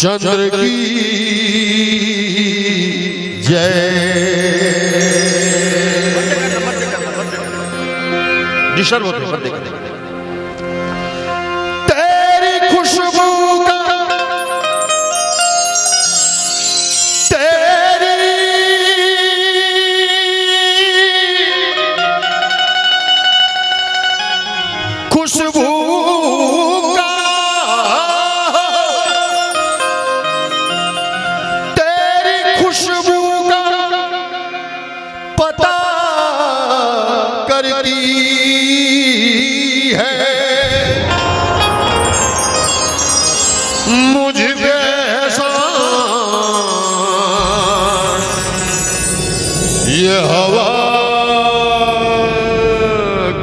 चंद्र की जय। डिस्टर्ब होते हैं, तेरी खुशबू का, तेरी खुशबू का, तेरी खुशबू का पता करती है मुझ जैसा ये हवा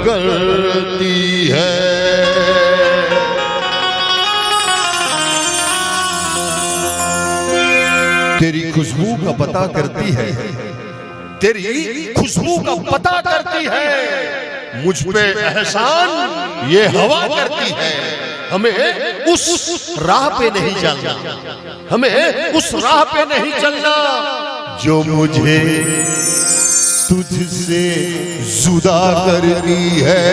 करती है। तेरी खुशबू का पता करती है, तेरी खुशबू का पता करती है, मुझ पे एहसान ये हवा करती है। हमें उस राह पे नहीं चलना, हमें उस राह पे नहीं चलना जो मुझे तुझसे जुदा करती है।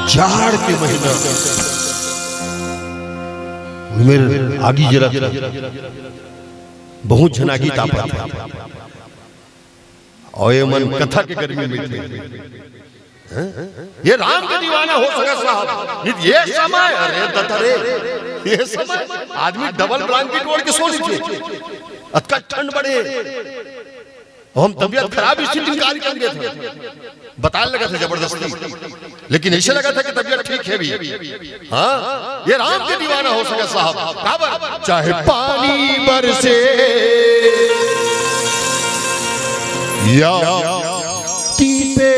जाड़ के महीना मेरे आगी जला बहुत झनागी तापा और ये मन कथा के गर्मी में थे। ये राम का दीवाना हो सका साहब, ये समय, अरे दत्तरे ये समय आदमी डबल ब्लैंकेट ओढ़ के सो लीजिए, अतका ठंड बढ़े, हम तबीयत खराब इसी दिन निकाल कर गए थे, बताने लगा था जबरदस्ती, लेकिन ऐसे लगा था कि तबीयत ठीक है भी। हाँ, ये राम के दीवाना हो सका साहब। चाहे पानी बरसे या टीपे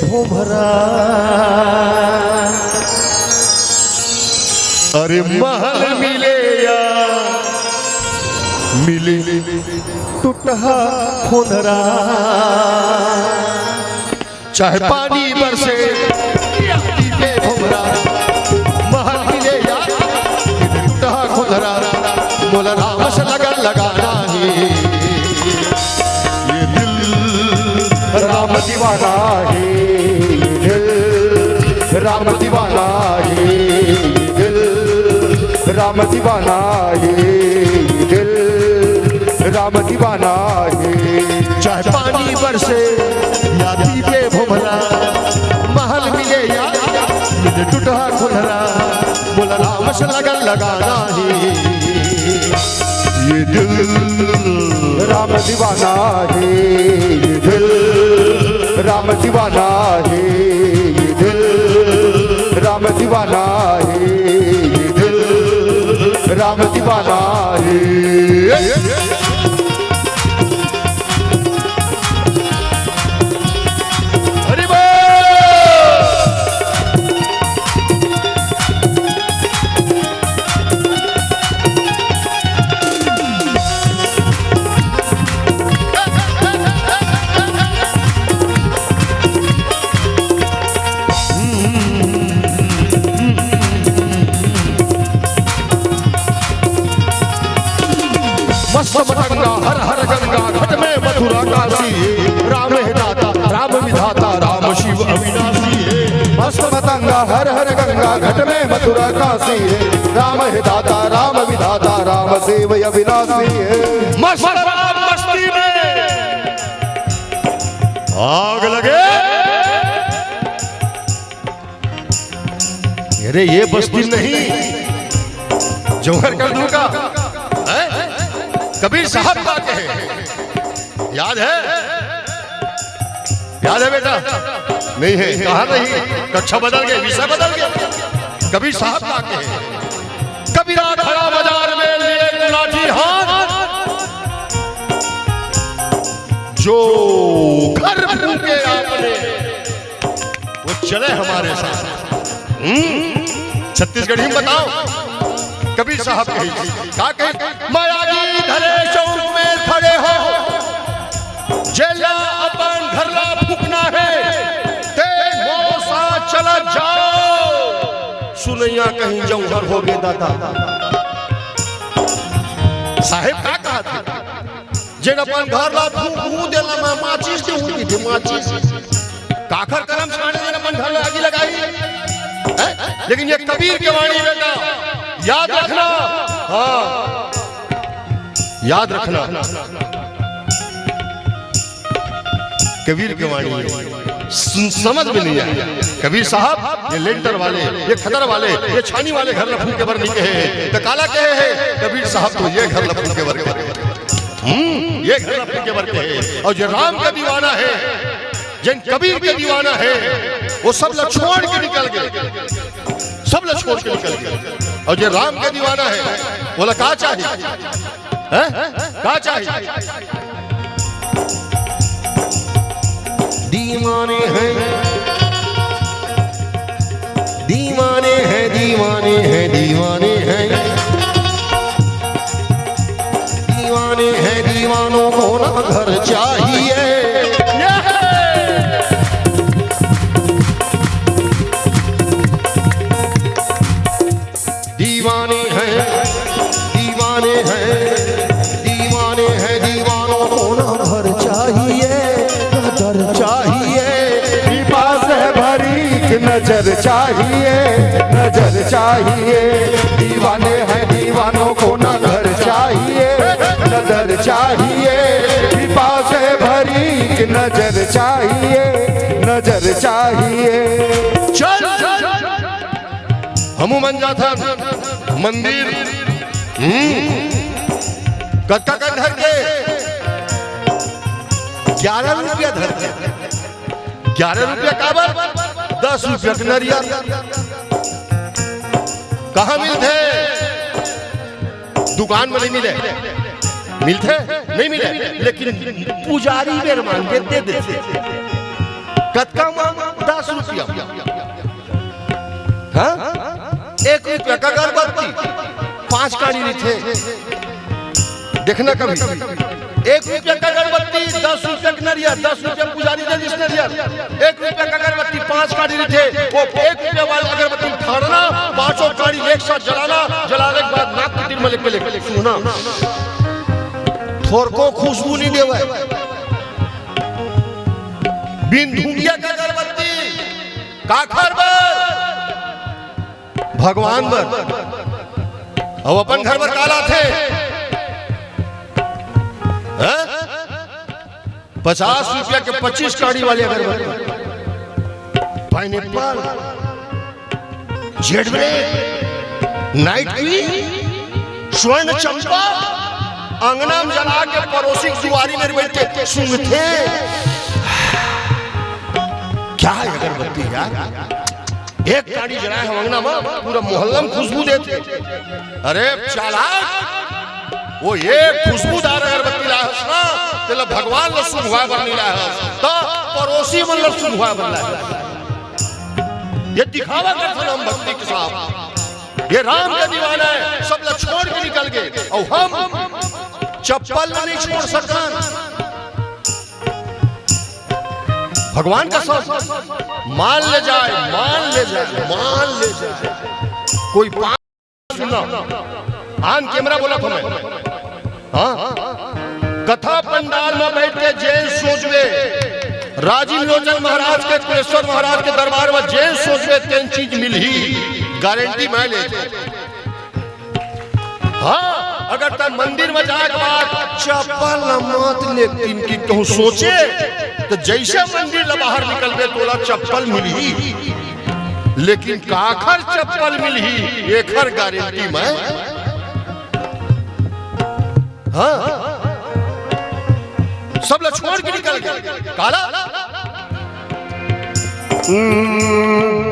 भोभरा, अरे महल मिले या मिले टूटा खोदरा, चाहे पानी बरसे या टीपे भोभरा, महल मिले या टूटा खोदरा, मोला राम से लगन लगाना ही ये दिल राम दीवाना है, दिल राम दीवाना है, दिल राम दीवाना है, दिल राम दीवाना है। चाहे पानी बरसे या दीपे भोभरा, महल मिले या मिले टूटा खुलरा, बोला राम से लगन लगाना ही ये दिल राम दीवाना है, ये दिल राम दीवाना है, ये दिल राम दीवाना है, ये दिल राम दीवाना है। गंगा हर हर गंगा घट में मथुरा काशी, राम है दाता राम विधाता राम शिव अविनाशी है। मस्त मतंगा हर हर गंगा घट में मथुरा काशी है, राम है दाता राम विधाता राम शिव अविनाशी है। मस्ती में आग लगे, अरे ये बस्ती नहीं जौहर कर दूंगा, कबीर साहब का कहे, याद है? याद है बेटा? नहीं है, कहा नहीं, कक्षा बदल गए, विषय बदल गया। कबीर साहब का कहे, कबीरा खड़ा बाजार में लिए लाठी हाथ, जो घर फूके आपने वो चले हमारे साथ। छत्तीसगढ़ी में बताओ, कबीर साहब कही क्या कहे, मायागी धरे चौक में खड़े हो, जेला अपन घरला फूकना है, ते मौसा चला जाओ, सुन सुनैया कहीं जौहर हो गए दादा। साहेब का कहा था जेन अपन घर ला फूक देला में माचिस के हुई थी माचिस काखर करम छाने जेन अपन घर में आग लगाई। लेकिन ये कबीर के वाणी बेटा याद रखना, हाँ याद रखना, कबीर के वाणी समझ में नहीं आया। कबीर साहब ये लेंटर वाले, ये खदर वाले, ये छानी वाले घर लफू के बर नहीं कहे तो काला कहे है। कबीर साहब तो ये घर लफू के बर ये घर लफू के बर कहे। और जो राम का दीवाना है, जिन कबीर के दीवाना है, वो सब लोग छोड़ के निकल गए, सब लोग छोड़ के निकल गए। और जो राम का दीवाना है बोला का चाहिए, का चाहिए? दीवाने हैं, दीवाने हैं, दीवाने हैं, दीवाने हैं, दीवाने हैं, दीवानों को ना घर चाहिए। दीवाने हैं, दीवाने हैं, दीवाने हैं, दीवानों को ना घर चाहिए, नजर चाहिए, पास है भरी कि नजर चाहिए, नजर चाहिए। दीवाने हैं, दीवानों को ना घर चाहिए, नजर चाहिए। पास है भरी कि नजर चाहिए, नजर चाहिए। चल हमू मन जाता मंदिर कत्ता का धर के 11 रुपया धर के 11 रुपया काबर 10 रुपया नरिया कहाँ मिलते? दुकान में नहीं मिले, मिलते नहीं मिले, लेकिन पुजारी बेर मांग के दे देते। कत्ता मांग 10 रुपया, हाँ 1 रुपया का अगरबत्ती 5 काड़ी थे। देखना कभी 1 रुपया का अगरबत्ती 10 रुपया का नरियर, 10 रुपया पुजारी दे दिस नरियर। 1 रुपया का अगरबत्ती 5 काड़ी थे। वो 1 रुपया वाला अगरबत्ती फाड़ना, 5 काड़ी एक साथ जलाना, जलाने के बाद नाक के में लेके सुना थोर को खुशबू नहीं देवे। बिन धुंडिया का अगरबत्ती काखर बर भगवान बर और अपन घर पर काला थे 50 रुपया के 25 काड़ी वाले अगरबत्ती, pineapple, Z bread, night queen, स्वर्ण चंपा अंगना में जला के पड़ोसी की दुआरी में बैठ के सूंघते। क्या है अगरबत्ती यार? एक गाड़ी जलाए हम अंगना में पूरा मोहल्ला में खुशबू देते। अरे चालाक, वो एक खुशबूदार अगरबत्ती लाया ना तेला भगवान ल सुंघवा बर नहीं लाया तो पड़ोसी मन ल सुंघवा बर लाया। ये दिखावा करते हम भक्ति के साथ, ये राम का दीवाना है, सब लोग छोड़ के निकल गए और हम चप्पल नहीं छोड़ सकते। भगवान का सब मान ले जाए, मान ले जाए, मान ले जाए। कोई सुना आन कैमरा बोला था मैं, हाँ कथा पंडाल में बैठ के जैन सोचवे, राजीव लोचन महाराज के कुलेश्वर महाराज के दरबार में जैन सोचवे तीन चीज मिल ही गारंटी मैं ले। हाँ अगर तन मंदिर में जाए के बाद चप्पल मत ले, इनकी कहूँ सोचे तो जैसे मंदिर ल बाहर निकलते तोला चप्पल मिली, लेकिन काखर चप्पल मिली एखर गारंटी में। हाँ सब लोग छोड़ के निकल गए। काला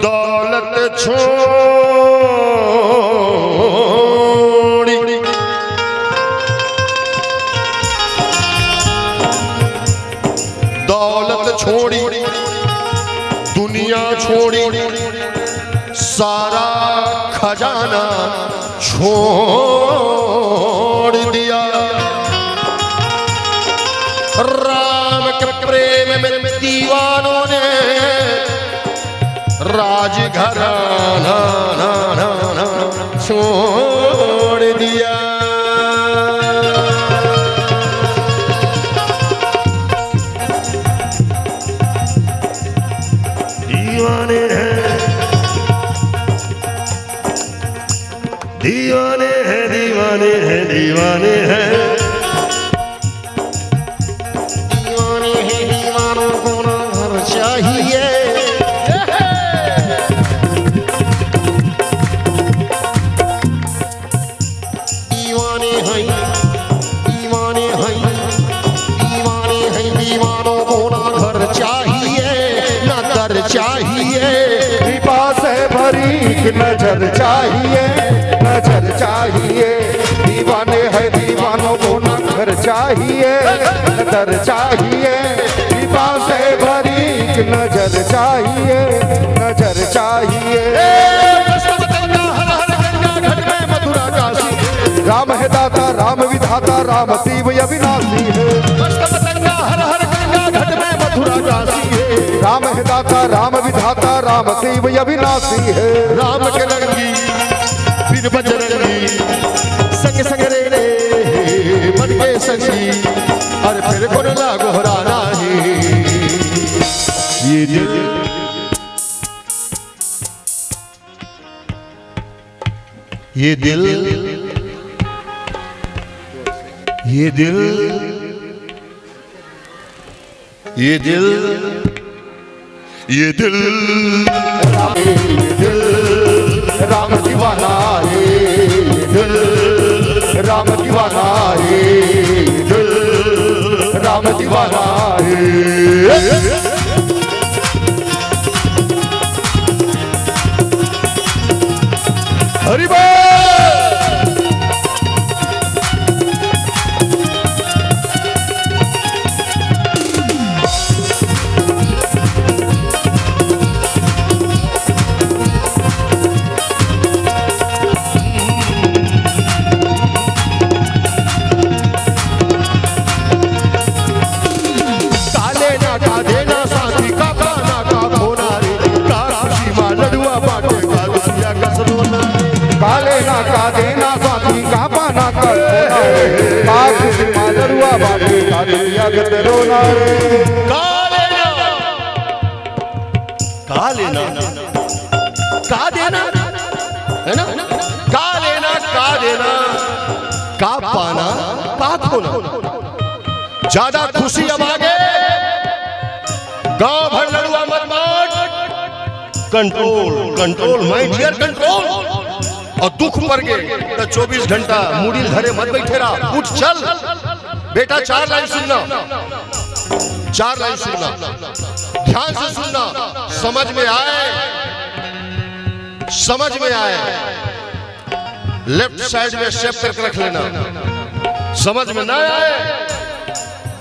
दौलत छोड़ी, दौलत छोड़ी, दुनिया छोड़ी, सारा खजाना छोड़ दिया। राम के प्रेम में दीवानों ने राजघराना ना ना ना छोड़ दिया। दीवाने हैं दीवाने हैं दीवाने हैं दीवाने हैं दीवाने हैं, दीवानों को ना घर चाहिए। दीवाने हैं दीवाने हैं दीवाने हैं, दीवानों को ना घर चाहिए ना दर चाहिए। पास है भरी कि नजर चाहिए, नजर चाहिए। दीवाने है दीवानों को न घर चाहिए, नजर चाहिए। पास है भरी कि नजर चाहिए, नजर चाहिए। राम है दाता राम विधाता राम शिव अविनाशी है। राम है दाता राम विधाता राम शिव अविनाशी है। राम के रंगी फिर बजरंगी संग संग रे रे मन के संगी और फिर कौन लागो हराना ही। ये दिल ये दिल ये दिल ये दिल ये दिल राम दीवाना है, दिल राम दीवाना है, दिल राम दीवाना है। हरि बोल। काले ना का देना साथी का पाना कर मालरुआ बाटे का दुनिया गदरो ना रे। काले ना का देना है ना, का लेना का देना का पाना का खोना। ज्यादा खुशी अब आगे गांव भर लड़ुआ मत बांट। Control control my dear control. और दुख पर गए तो 24 घंटा मुड़ी धरे मत बैठे रहा, उठ चल बेटा। 4 लाइन सुनना, 4 लाइन सुनना, ध्यान से सुनना, समझ में आए, समझ में आए। लेफ्ट साइड में शेप करके रख लेना। समझ में ना आए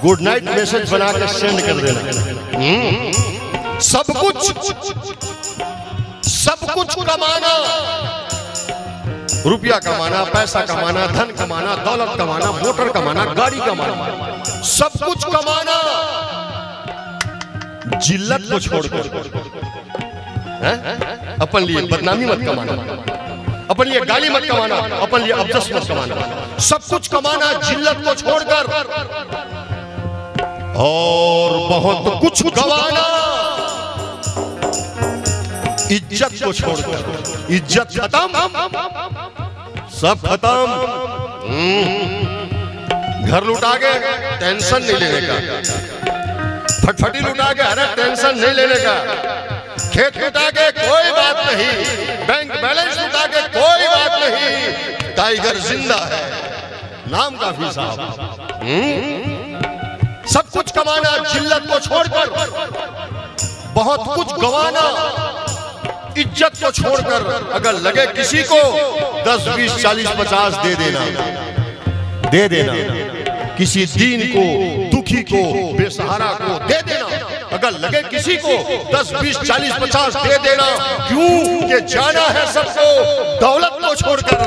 गुड नाइट मैसेज बना के सेंड कर देना। सब कुछ कमाना, रुपया कमाना, पैसा कमाना, धन कमाना, दौलत कमाना, मोटर कमाना, गाड़ी कमाना, सब कुछ कमाना, जिल्लत को छोड़कर अपन लिए बदनामी मत कमाना, अपन लिए गाली मत कमाना, अपन लिए अबजस मत कमाना। सब कुछ कमाना जिल्लत को छोड़कर, और बहुत कुछ गवाना इज्जत को छोड़कर। इज्जत खत्म, सब खत्म। घर लुटा के टेंशन नहीं लेने का, फटफटी लुटा के अरे टेंशन नहीं लेने का, खेत लुटा के कोई बात नहीं, बैंक बैलेंस लुटा के कोई बात नहीं। टाइगर जिंदा है, नाम काफी साहब। सब कुछ कमाना जिल्लत को छोड़कर, बहुत कुछ गवाना इज्जत को छोड़कर। अगर लगे किसी को 10, 20, 40, 50 दे देना, दे देना। किसी दीन को, दुखी को, बेसहारा को दे देना। अगर लगे किसी को 10, 20, 40, 50 दे देना। क्यों कि जाना है सबको दौलत को छोड़कर।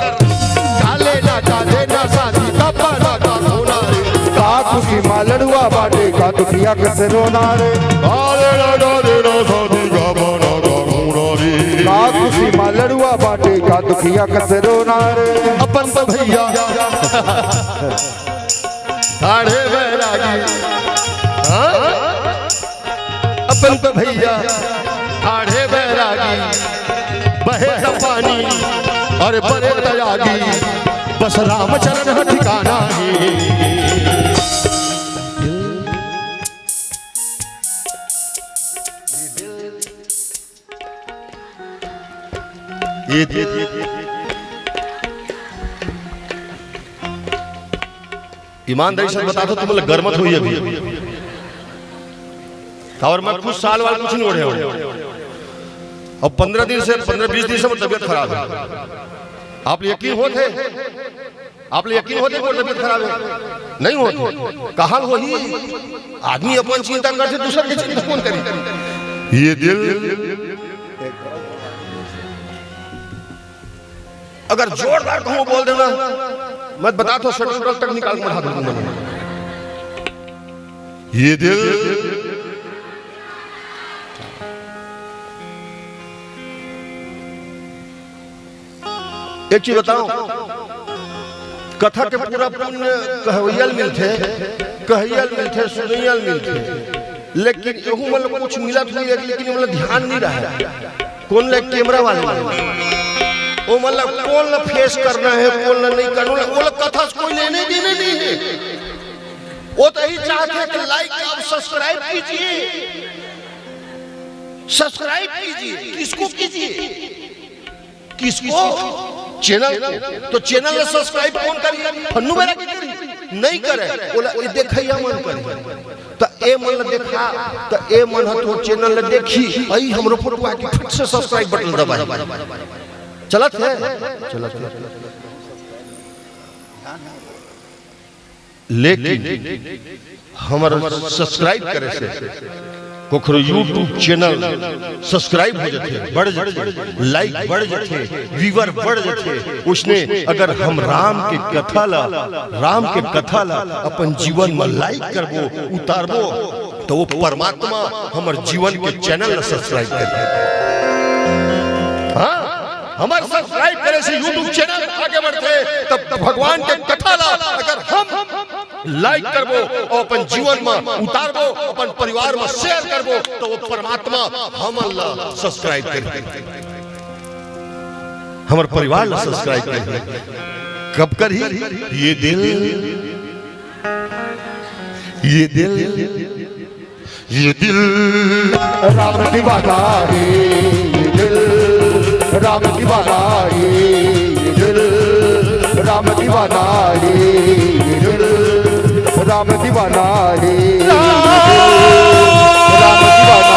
काले ना का देना साथी का पाना का खोना रे। का खुशी मालड़ुआ बाटे का दुखिया कैसे रोना रे। काले ना का देना साथी का पाना का खोना रे। सीमा लड़ुआ बाटे का दुखिया कसरो नारे अपन तो भैया ठाड़े बैरागी, अपन तो भैया ठाड़े बैरागी, बहे त पानी और बड़े तयागी, बस रामचरण है ठिकाना है। ईमानदारी से बता दो, तुम लोग गर्मत हुई अभी और मैं कुछ साल वाले कुछ नहीं ओढ़े और 15 दिन से 15-20 दिन से मेरी तबीयत खराब है। आप यकीन होते कि तबीयत खराब है? नहीं होते। कहाँ हो ही आदमी अपन चिंता करते, दूसरे की चिंता कौन करे? ये दिल अगर जोरदार कहूँ बोल देना, मैं बता तो शटल तक निकाल के बढ़ा दूंगा। ये दिल एक चीज बताओ, कथा के पूरा पुण्य कहवैयल मिलते, सुनैयल मिलते, लेकिन एहू मतलब कुछ मिलत हुई, लेकिन मतलब ध्यान नहीं रहा। कौन ले कैमरा वाले वो मतलब कौन ला फेस करना है, कौन ला नहीं करना है, वो लोग कथा से कोई लेने देने नहीं है। वो तो यही चाहते हैं कि लाइक और सब्सक्राइब कीजिए, सब्सक्राइब कीजिए। किसको कीजिए? किसको? चैनल तो चैनल में सब्सक्राइब कौन करिए? फन्नू मेरा की करी नहीं करे, बोला ये देखैया मन करे तो ए मन देखा तो ए मन तो चैनल ले देखी, आई हमरो फोटो आके फट से सब्सक्राइब बटन दबाई। चलत है लेकिन हमारा सब्सक्राइब करे से कोखरो यूट्यूब चैनल सब्सक्राइब हो जाते, बढ़ जाते, लाइक बढ़ जाते, व्यूअर बढ़ जाते। उसने अगर हम राम के कथा ला अपन जीवन में लाइक करबो, उतारबो, तो वो परमात्मा हमारे जीवन के चैनल सब्सक्राइब कर। हमारे सब्सक्राइब करे से यूट्यूब चैनल आगे बढ़ते, तब भगवान के कथा ला अगर हम लाइक करबो और अपन जीवन में उतारबो, अपन परिवार में शेयर करबो, तो वो परमात्मा हम अल्लाह सब्सक्राइब कर, हमारे परिवार ला सब्सक्राइब कर। कब करी? ये दिल राम दीवाना है, ये दिल राम दीवाना है, ये दिल राम दीवाना है, ये दिल राम दीवाना है, राम दीवाना